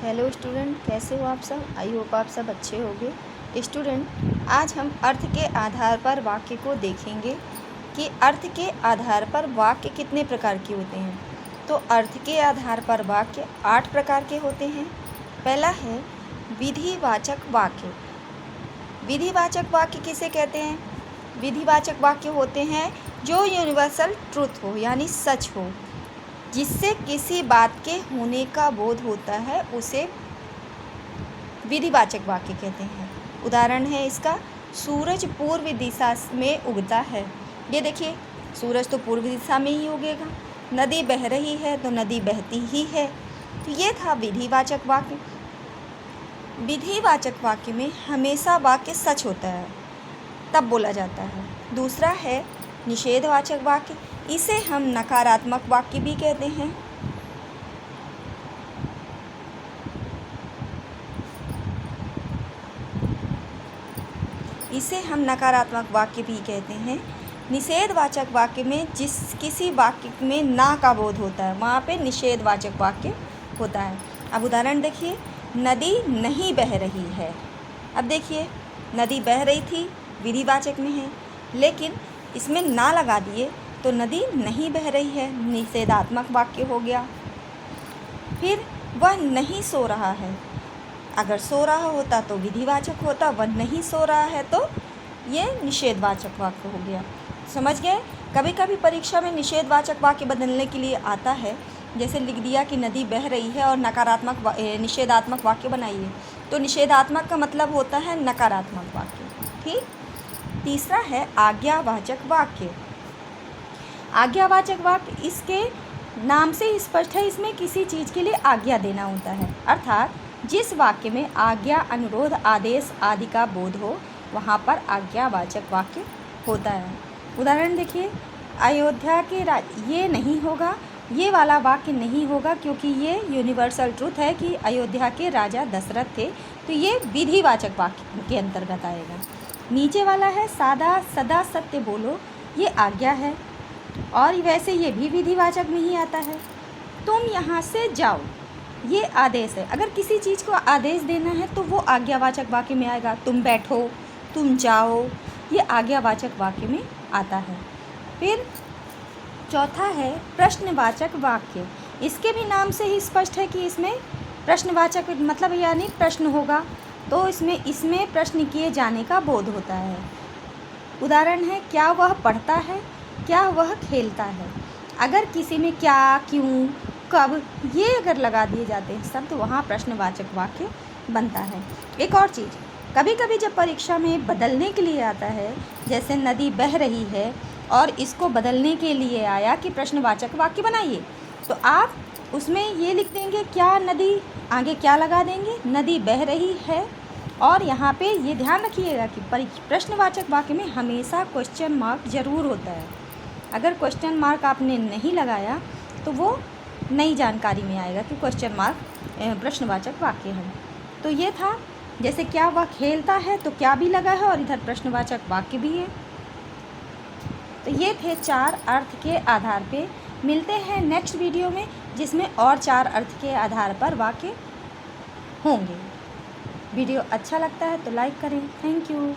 Hello student, कैसे हो आप सब। आई होप आप सब अच्छे होंगे। स्टूडेंट, आज हम अर्थ के आधार पर वाक्य को देखेंगे कि अर्थ के आधार पर वाक्य कितने प्रकार के होते हैं। तो अर्थ के आधार पर वाक्य 8 प्रकार के होते हैं। पहला है विधिवाचक वाक्य। विधिवाचक वाक्य किसे कहते हैं? विधिवाचक वाक्य होते हैं जो यूनिवर्सल ट्रुथ हो, यानी सच हो, जिससे किसी बात के होने का बोध होता है, उसे विधिवाचक वाक्य कहते हैं। उदाहरण है इसका, सूरज पूर्व दिशा में उगता है। ये देखिए, सूरज तो पूर्व दिशा में ही उगेगा। नदी बह रही है तो नदी बहती ही है। तो ये था विधिवाचक वाक्य। विधिवाचक वाक्य में हमेशा वाक्य सच होता है, तब बोला जाता है। दूसरा है निषेधवाचक वाक्य। इसे हम नकारात्मक वाक्य भी कहते हैं। इसे हम नकारात्मक वाक्य भी कहते हैं। निषेधवाचक वाक्य में किसी वाक्य में ना का बोध होता है, वहाँ पे निषेधवाचक वाक्य होता है। अब उदाहरण देखिए, नदी नहीं बह रही है। अब देखिए, नदी बह रही थी, विधिवाचक में है, लेकिन इसमें ना लगा दिए तो नदी नहीं बह रही है, निषेधात्मक वाक्य हो गया। फिर वह नहीं सो रहा है। अगर सो रहा होता तो विधिवाचक होता, वह नहीं सो रहा है तो ये निषेधवाचक वाक्य हो गया। समझ गए? कभी कभी परीक्षा में निषेधवाचक वाक्य बदलने के लिए आता है। जैसे लिख दिया कि नदी बह रही है और निषेधात्मक वाक्य बनाइए, तो निषेधात्मक का मतलब होता है नकारात्मक वाक्य। ठीक। तीसरा है आज्ञावाचक वाक्य। आज्ञावाचक वाक्य इसके नाम से ही स्पष्ट है, इसमें किसी चीज़ के लिए आज्ञा देना होता है। अर्थात जिस वाक्य में आज्ञा, अनुरोध, आदेश आदि का बोध हो, वहाँ पर आज्ञावाचक वाक्य होता है। उदाहरण देखिए, अयोध्या के ये नहीं होगा, ये वाला वाक्य नहीं होगा, क्योंकि ये यूनिवर्सल ट्रुथ है कि अयोध्या के राजा दशरथ थे, तो ये विधिवाचक वाक्य के अंतर्गत आएगा। नीचे वाला है सदा सत्य बोलो, ये आज्ञा है, और वैसे ये भी विधिवाचक में ही आता है। तुम यहाँ से जाओ, ये आदेश है। अगर किसी चीज़ को आदेश देना है तो वो आज्ञावाचक वाक्य में आएगा। तुम बैठो, तुम जाओ, ये आज्ञावाचक वाक्य में आता है। फिर चौथा है प्रश्नवाचक वाक्य। इसके भी नाम से ही स्पष्ट है कि इसमें प्रश्नवाचक मतलब यानी प्रश्न होगा, तो इसमें प्रश्न किए जाने का बोध होता है। उदाहरण है, क्या वह पढ़ता है, क्या वह खेलता है। अगर किसी में क्या, क्यों, कब, ये अगर लगा दिए जाते हैं शब्द, वहाँ प्रश्नवाचक वाक्य बनता है। एक और चीज़, कभी कभी जब परीक्षा में बदलने के लिए आता है, जैसे नदी बह रही है और इसको बदलने के लिए आया कि प्रश्नवाचक वाक्य बनाइए, तो आप उसमें ये लिख देंगे क्या नदी, आगे क्या लगा देंगे, नदी बह रही है। और यहाँ पे ये ध्यान रखिएगा कि प्रश्नवाचक वाक्य में हमेशा क्वेश्चन मार्क ज़रूर होता है। अगर क्वेश्चन मार्क आपने नहीं लगाया तो वो नई जानकारी में आएगा कि क्वेश्चन मार्क प्रश्नवाचक वाक्य है। तो ये था, जैसे क्या वह खेलता है तो क्या भी लगा है और इधर प्रश्नवाचक वाक्य भी है। तो ये थे 4 अर्थ के आधार पे। मिलते हैं नेक्स्ट वीडियो में, जिसमें और 4 अर्थ के आधार पर वाक्य होंगे। वीडियो अच्छा लगता है तो लाइक करें। Thank you.